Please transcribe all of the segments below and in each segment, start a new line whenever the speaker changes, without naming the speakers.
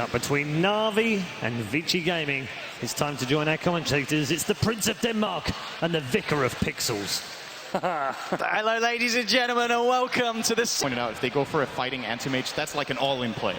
Between NaVi and ViCi Gaming, it's time to join our commentators. It's the Prince of Denmark and the Vicar of Pixels.
Hello, ladies and gentlemen, and welcome to this.
Pointed out, if they go for a fighting anti-mage, that's like an all-in play.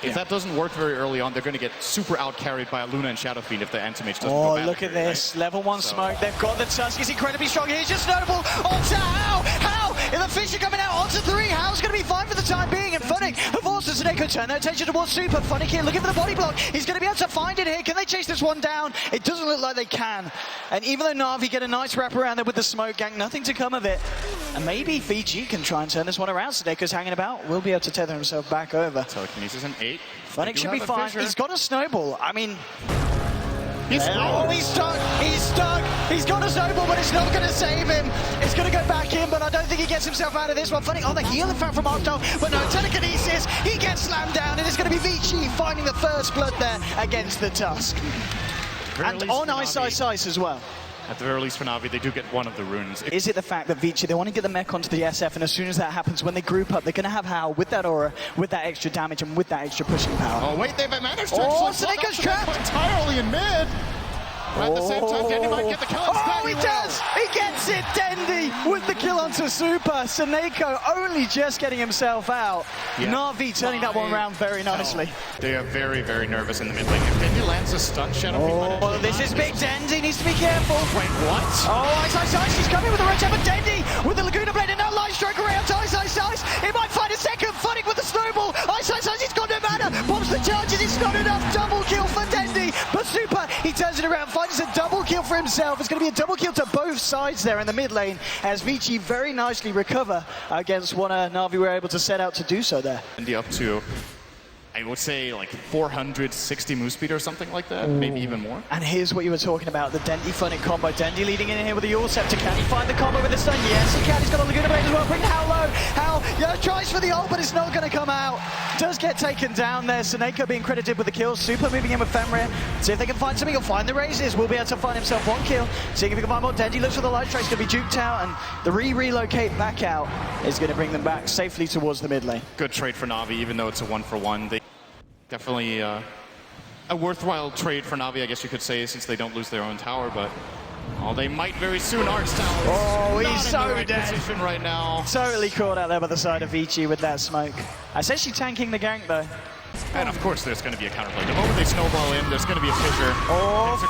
If that doesn't work very early on, they're going to get super out-carried by a Luna and Shadow Fiend if the anti-mage doesn't go bad.
Look at this.
Right?
Level 1 smoke. They've got the Tusk. He's incredibly strong. He's just notable. Onto How? If the fish are coming out onto 3, How's going to be fine for the time being. And Funny have forced the Snake turn their attention towards Super. Funny here looking for the body block. He's going to be able to find it here. Can they chase this one down? It doesn't look like they can. And even though NaVi get a nice wrap around there with the smoke gang, nothing to come of it. And maybe ViCi can try and turn this one around. Snake's hanging about. Will be able to tether himself back over.
Telekinesis an 8.
Funny should be fine. He's got a snowball. I mean...
He's
stuck. He's stuck. He's got a snowball, but it's not going to save him. It's going to go back in, but I don't think he gets himself out of this one. Funny, the heal in fact from Arteezy, but no telekinesis. He gets slammed down, and it's going to be ViCi finding the first blood there against the Tusk. And on iceiceice as well.
At the very least for NaVi, they do get one of the runes.
Is it the fact that ViCi, they want to get the mech onto the SF, and as soon as that happens, when they group up, they're going to have How with that aura, with that extra damage, and with that extra pushing power.
Oh, wait, they've managed to...
Snake's trapped!
Entirely in mid! But at the same time, Dendy might get the kill.
He does! He gets it, Dendy, with the kill onto Super. Snako only just getting himself out. Yeah. NaVi turning that one around very nicely.
They are very, very nervous in the mid lane. If Dendy lands a stun, Shadow
this is big. Dendy needs to be careful.
Wait, what?
iceiceice, he's coming with a red jab, but Dendy with the Laguna Blade and now Light Strike around to iceiceice. He might find a second. Funny with the snowball. iceiceice, he's got no mana. Pops the charges, it's not enough. Double kill for Dendy, but Super, he turns it around. It's a double kill for himself. It's going to be a double kill to both sides there in the mid lane as ViCi very nicely recover against what NaVi were able to set out to do so there.
And up to, I would say, like 460 move speed or something like that, maybe even more.
And here's what you were talking about, the Dendy Funny combo. Dendy leading in here with the Yule Scepter. Can he find the combo with the stun? Yes, he can. He's got a Laguna Blade as well. Bring How low. How tries for the ult, but it's not going to come out. Does get taken down there. Snako being credited with the kills. Super moving in with Fenrir. See if they can find something. He'll find the raises. Will be able to find himself one kill. Seeing if he can find more. Dendy looks for the light strike. He's going to be juked out, and the relocate back out is going to bring them back safely towards the mid lane.
Good trade for NaVi, even though it's a 1-for-1. They definitely a worthwhile trade for NaVi, I guess you could say, since they don't lose their own tower, but they might very soon. Art's tower
he's so dead
position right now.
Totally caught out there by the side of ViCi with that smoke. Essentially tanking the gank though.
And of course there's going to be a counterplay. The moment they snowball in, there's going to be a fissure.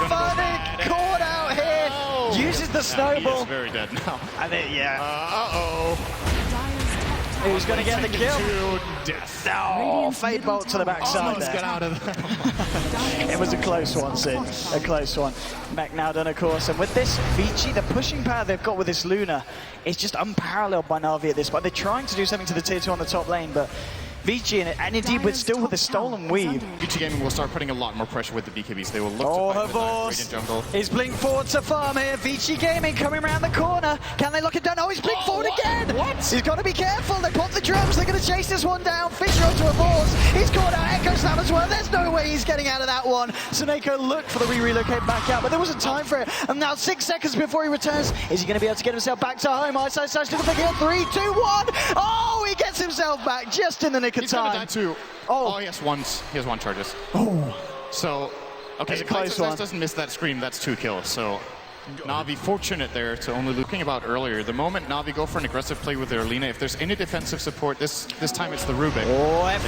Funny caught out here. Uses the snowball.
He is very dead now.
I think, Who's going to get the kill?
To death.
Oh, Fade Bolt to the backside there.
Get out of there.
It was a close one, Sid. A close one. Mech now done, of course. And with this ViCi, the pushing power they've got with this Luna is just unparalleled by NaVi at this point. They're trying to do something to the tier 2 on the top lane, but ViCi, and indeed still with the stolen weave.
ViCi Gaming will start putting a lot more pressure with the BKBs. They will look to fight in jungle.
He's blink forward to farm here. ViCi Gaming coming around the corner. Can they lock it down? Oh, he's blink forward again.
What?
He's got to be careful. They pop the drums. They're going to chase this one down. Fisher onto a force. He's caught out Echo Slam as well. There's no way he's getting out of that one. Snako looked for the relocate back out, but there wasn't time for it. And now 6 seconds before he returns. Is he going to be able to get himself back to home? iceiceice looking for kill. 3, 2, 1. Oh, he gets himself back just in the nick of time.
He's gonna die too. He has one charges. So, okay, if iceiceice doesn't miss that scream, that's 2 kills. So, NaVi fortunate there to only looking about earlier. The moment NaVi go for an aggressive play with their Lina, if there's any defensive support, this time it's the Rubik.
F1.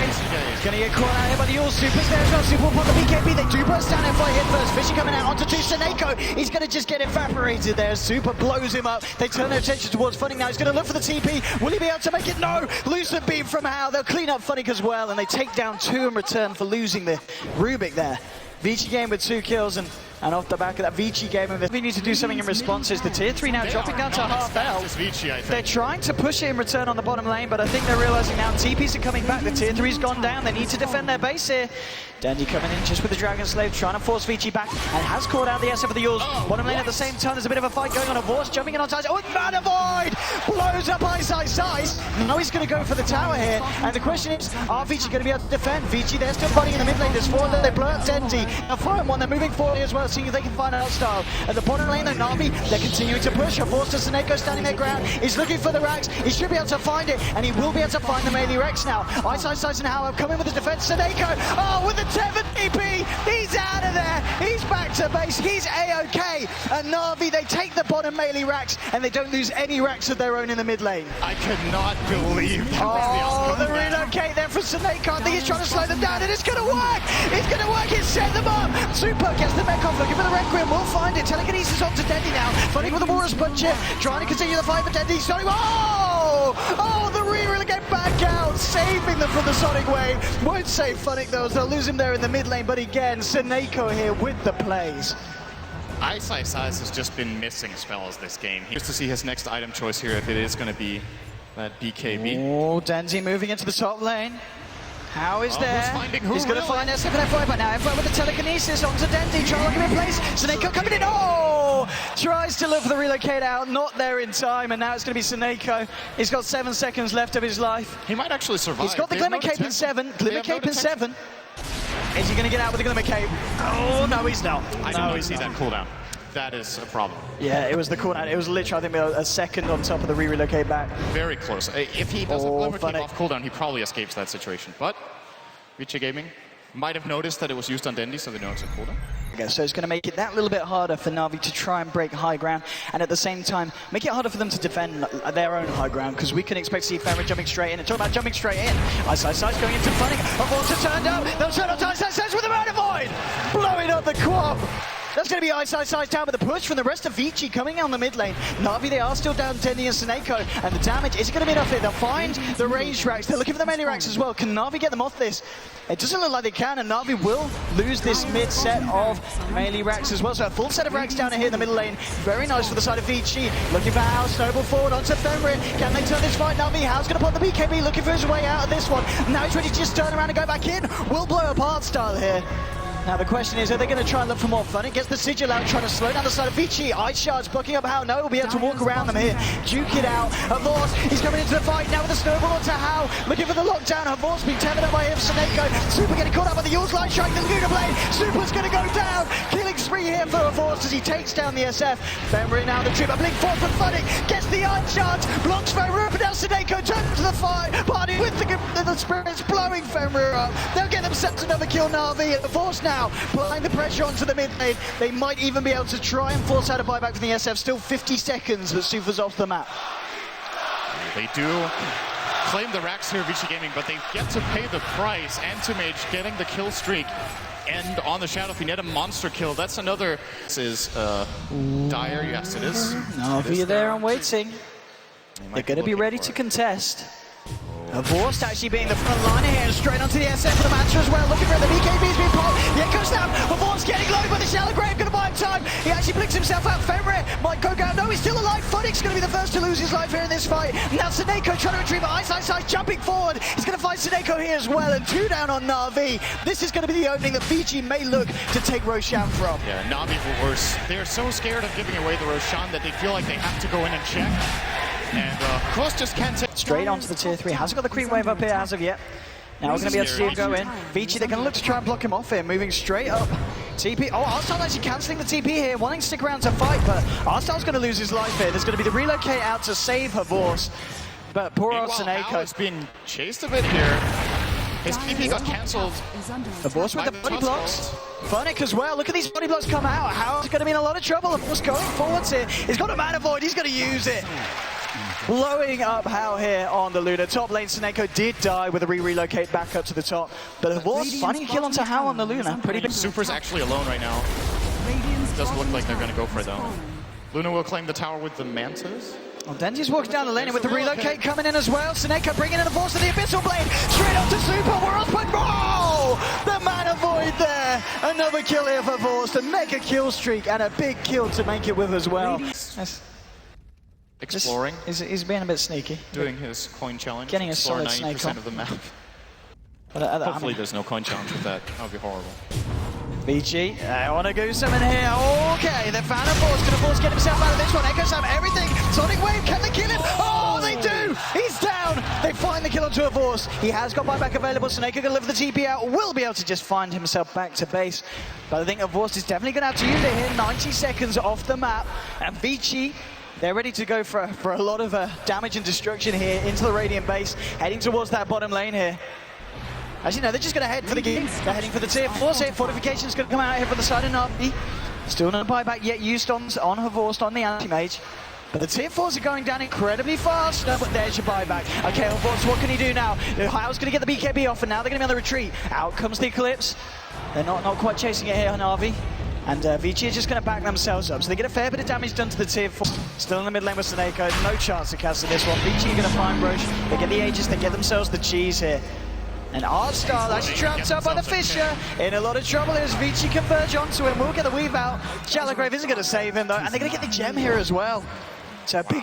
He's going to get caught out here by the All Supers there as well. Super upon the BKB. They do burst down F1 hit first. ViCi coming out onto 2. Snako. He's going to just get evaporated there. Super blows him up. They turn their attention towards Funny now. He's going to look for the TP. Will he be able to make it? No. Lucid beam from How. They'll clean up Funny as well, and they take down 2 in return for losing the Rubik there. ViCi game with 2 kills, and off the back of that ViCi game, we need to do something in responses. The tier 3 now dropping down to half health. They're trying to push it in return on the bottom lane, but I think they're realizing now TPs are coming back. The tier 3's gone down. They need to defend their base here. Dendy coming in just with the Dragon Slave, trying to force ViCi back, and has caught out the SF of the Yules. Bottom lane at the same time, there's a bit of a fight going on. A Vorce jumping in on ties. Mana Void blows up iceiceice. Now he's going to go for the tower here, and the question is, are ViCi going to be able to defend? ViCi, they're still fighting in the mid lane. There's 4 there. They blow up Dendy. Now 4-on-1, they're moving forward as well. seeing if they can find out style. At the bottom lane, though, NaVi, they're continuing to push. Forced to Seneko standing their ground. He's looking for the racks. He should be able to find it, and he will be able to find the melee Rex now. iceiceice and Howard coming with the defense. Seneko, oh, with the 7 TP, he's out of there. He's back to base. He's A-OK. And NaVi, they take the bottom melee racks, and they don't lose any racks of their own in the mid lane.
I cannot believe that was
the relocate there from Seneko. I think he's trying to slow them down, and it's going to work. It's going to work. He's set them up. Super gets the mech off, looking for the Requiem. We'll find it. Telekinesis onto Dendy now. Funny with the Mousesport chip, trying to continue the fight, but Dendy's starting. Oh, the relocate back out, saving them from the Sonic Wave. Won't save Funnick though, as they'll lose him there in the mid lane, but again, Seneko here with the plays.
iceiceice has just been missing spells this game. Here's to see his next item choice here, if it is going to be that BKB.
Oh, Dendy moving into the top lane. How is there? He's going to find SF and F5, but now F5 with the telekinesis onto Dendy, trying to lock him in place. Seneko coming in, tries to look for the relocate out, not there in time, and now it's going to be Seneko. He's got 7 seconds left of his life.
He might actually survive.
He's got the Glimmer Cape in 7, Glimmer Cape in 7. Is he going to get out with the Glimmer Cape? Oh, no, he's not.
I did not see that cooldown. That is a problem.
Yeah, it was the cooldown. It was literally, I think, a second on top of the relocate back.
Very close. If he doesn't Glimmer Cape off cooldown, he probably escapes that situation. But ViCi Gaming might have noticed that it was used on Dendy, so they know it's a cooldown.
Okay, so it's going to make it that little bit harder for NaVi to try and break high ground, and at the same time, make it harder for them to defend their own high ground, because we can expect to see Fenrir jumping straight in. And talk about jumping straight in. iceiceice going into Funnick. Avorta turned out. They'll turn on to iceiceice with the Mana Void! Blowing up the quad! That's going to be iceiceice down with the push from the rest of ViCi coming on the mid lane. NaVi, they are still down Dendy and Seneko, and the damage isn't going to be enough here. They'll find the range racks. They're looking for the melee racks as well. Can NaVi get them off this? It doesn't look like they can, and NaVi will lose this mid set of melee racks as well. So a full set of racks down here in the middle lane. Very nice for the side of ViCi. Looking for House, snowball forward onto Fenrir. Can they turn this fight? NaVi, House going to put the BKB, looking for his way out of this one. Now he's ready to just turn around and go back in. Will blow apart style here. Now the question is, are they going to try and look for more fun? It gets the sigil out, trying to slow down the side of ViCi. Ice shards blocking up How. No, we'll be able to walk around them here. Duke it out. Havors, he's coming into the fight now with the snowball onto How. Looking for the lockdown. Havors being tethered up by him. Seneko. Super getting caught up by the Yule's light strike. The Luna Blade. Super's going to go down. Killing spree here for Havors as he takes down the SF. Fenrir now the trip. A blink forward from Funnick. Gets the ice shards. Blocks Fenrir. But now Seneko turns to the fight. Party with the spirits blowing Fenrir up. They'll get themselves another kill. NaVi at the force now. Applying the pressure onto the mid lane. They might even be able to try and force out a buyback from the SF. Still 50 seconds, but Sufa's off the map.
They do claim the racks here, ViCi Gaming, but they get to pay the price. Antimage getting the kill streak. And on the Shadow Fiend, a monster kill. That's another. This is dire. Yes, it is.
NaVi there and waiting. They're going to be ready to contest. Havors actually being the front liner here, and straight onto the SF for the Manta as well. Looking for it, the BKB's being popped. Yeah, goes down. Havors getting low, but the Shallow Grave going to buy him time. He actually blinks himself out. Fenrir might go down. No, he's still alive. Funnick's going to be the first to lose his life here in this fight. Now Seneko trying to retrieve it. iceiceice jumping forward. He's going to find Seneko here as well, and 2 down on NaVi. This is going to be the opening that ViCi may look to take Roshan from.
Yeah, NaVi were worse. They're so scared of giving away the Roshan that they feel like they have to go in and check. And Cross just can't take
straight onto the tier 3. Hasn't got the creep wave up here as of yet. Now we're going to be able to see him go in. ViCi, they're going to look to try and block him off here, moving straight up. TP. Oh, Arstyle actually cancelling the TP here, wanting to stick around to fight, but Arstyle's going to lose his life here. There's going to be the relocate out to save Havors. But poor old Seneko
is being chased a bit here. His TP got cancelled.
Havors with the body blocks. Funnick as well. Look at these body blocks come out. How's going to be in a lot of trouble. Havors going forwards here. He's got a Mana Void. He's going to use it. Blowing up How here on the Luna. Top lane, Seneko did die with a relocate back up to the top. But Havors finding a kill onto How on the Luna. Pretty big.
Super's actually alone right now. Doesn't look like they're going to go for it though. Luna will claim the tower with the Mantas.
Well, Dendy's walking down the lane and with the relocate coming in as well. Seneko bringing in the force of the Abyssal Blade. Straight up to Super. We're off by the Mana Void there. Another kill here for Havors to make a kill streak and a big kill to make it with as well.
Exploring.
He's being a bit sneaky.
Doing his coin challenge.
Getting a solid
90% of the map.
But,
hopefully there's no coin challenge with that. That would be horrible.
ViCi, I want to go summon here. Okay, they found a force. Going to force get himself out of this one. Echoes have everything. Sonic Wave, can they kill him? Oh, they do! He's down! They find the kill onto Avors. He has got buyback available. Snake gonna live the TP out. Will be able to just find himself back to base. But I think Avors is definitely gonna have to use it here. 90 seconds off the map. And ViCi, they're ready to go for a lot of damage and destruction here into the Radiant base. Heading towards that bottom lane here. As you know, they're just gonna head for the game. They're heading for the tier 4. So Fortification's gonna come out here for the side of NaVi. Still no buyback yet used on Havorst, on the anti-mage. But the tier 4s are going down incredibly fast. No, but there's your buyback. Okay, Havorst, what can he do now? Ohio's going to get the BKB off, and now they're going to be on the retreat. Out comes the Eclipse. They're not quite chasing it here on NaVi. And ViCi is just going to back themselves up. So they get a fair bit of damage done to the tier 4. Still in the mid lane with Sneko. No chance to castle this one. ViCi are going to find Roche. They get the Aegis. They get themselves the cheese here. And Artstar, that's trapped up by the Fisher. In a lot of trouble as ViCi converge onto him. We'll get the weave out. Shallow isn't going to save him, though. And they're going to get the gem here as well. So big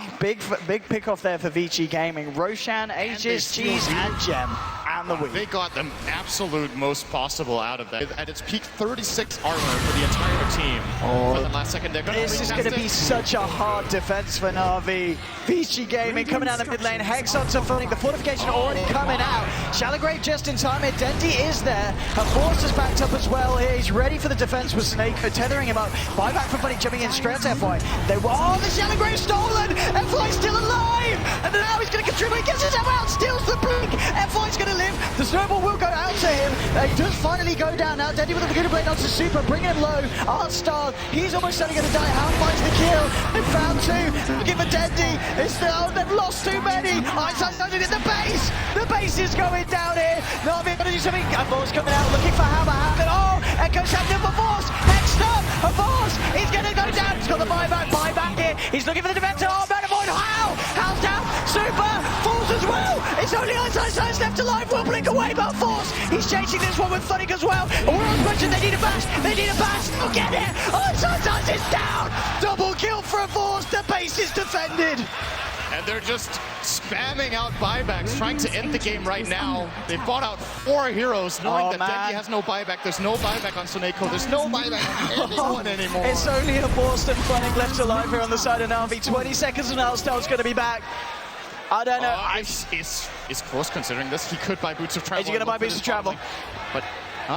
pick off there for ViCi Gaming. Roshan, Aegis, Cheese, and Gem, and the weave.
They got the absolute most possible out of that. At its peak, 36 armor for the entire team. For the last second, they're going to
This is going to be such a hard defense for NaVi. ViCi Gaming coming out of the mid lane. Hex on to Funny. The fortification already coming out. Shallowgrave just in time here. Dendy is there. Havorst is backed up as well here. He's ready for the defense with Snake, tethering him up. Buyback for Funny, jumping in straight to FY. The Shallowgrave stolen. FY's still alive, and now he's going to contribute. Gets himself out, steals the blink. FY's going to live. The snowball will go out to him. He does finally go down now. Dendy with the good blade onto Super, bringing him low. Artstar, he's almost certainly going to die. Hound finds the kill. They found two. Looking for Dendy. They've lost too many. iceiceice in the base. The base is going down here. NaVi going to do something. Havorst coming out, looking for Hammer. Echo's happening for Force. Hexed up. Havorst. He's going to go down. He's got the buyback here. He's looking for the defense. Oh, man, avoid How's down. Super. Falls as well. It's only iceiceice left alive. Will blink away, but Force. He's chasing this one with Funny as well. World's mentioned they need a bash. They'll get it. iceiceice is down. Double kill for Force. The base is defended.
And they're just spamming out buybacks, trying to end the game right now. They fought out 4 heroes, knowing that Dendy has no buyback. There's no buyback on Suneko. There's no buyback on anyone anymore.
It's only a Boston Funny left alive here on the side of NaVi. 20 seconds and Alstar's going to be back. I don't know.
Is close considering this. He could buy Boots of Travel.
Is he going to buy Boots of Travel?
But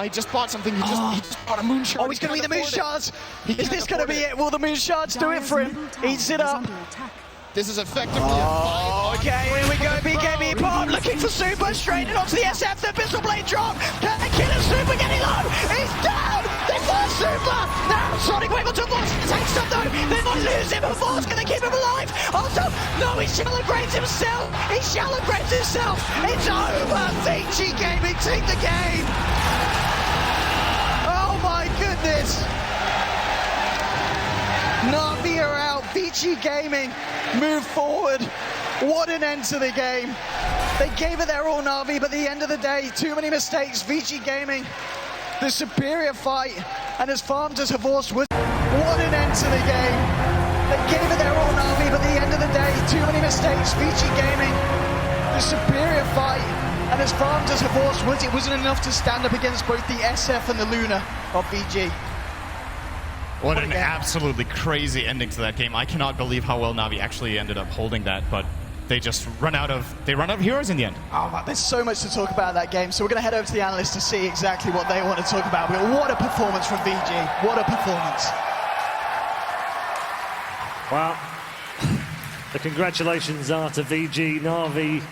he just bought something. He just bought a Moon Shard.
Oh, he's going to be the Moon Shards. Is this going to be it? Will the Moon Shards do it for him? Eats it up.
This is effectively
okay, here we go. BKB Bomb looking for Super, straight in onto the SF. The Pistol Blade drop. Can they kill him? Super getting low. He's down. They find Super. Now Sonic Wave onto Force. Take stuff though. They might lose him. Force, can they keep him alive? Also, no, he shallow-grades himself. It's over. ViCi Gaming take the game. Oh my goodness. NaVi are out. ViCi Gaming move forward. What an end to the game. They gave it their all, NaVi, but at the end of the day, too many mistakes. ViCi Gaming, the superior fight, and as farmed as Havorst was. What an end to the game. They gave it their all, NaVi, but at the end of the day, too many mistakes. ViCi Gaming, the superior fight, and as farmed as Havorst was, it wasn't enough to stand up against both the SF and the Luna of VG.
What an absolutely crazy ending to that game. I cannot believe how well NaVi actually ended up holding that, but they just run out of heroes in the end.
Oh man, there's so much to talk about that game, so we're going to head over to the analysts to see exactly what they want to talk about. But what a performance from VG. What a performance.
Well, the congratulations are to VG. NaVi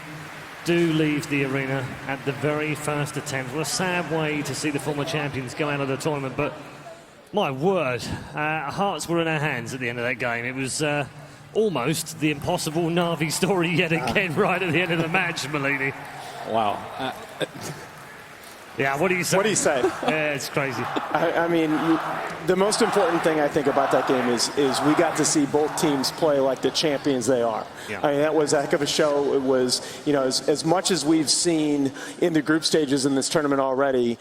do leave the arena at the very first attempt. What a sad way to see the former champions go out of the tournament, but my word, hearts were in our hands at the end of that game. It was almost the impossible NaVi story yet again right at the end of the match, Pieliedie.
Wow.
Yeah, what do you say?
What do you say?
Yeah, it's crazy.
I mean, the most important thing I think about that game is we got to see both teams play like the champions they are.
Yeah.
I mean, that was a heck of a show. It was, you know, as much as we've seen in the group stages in this tournament already,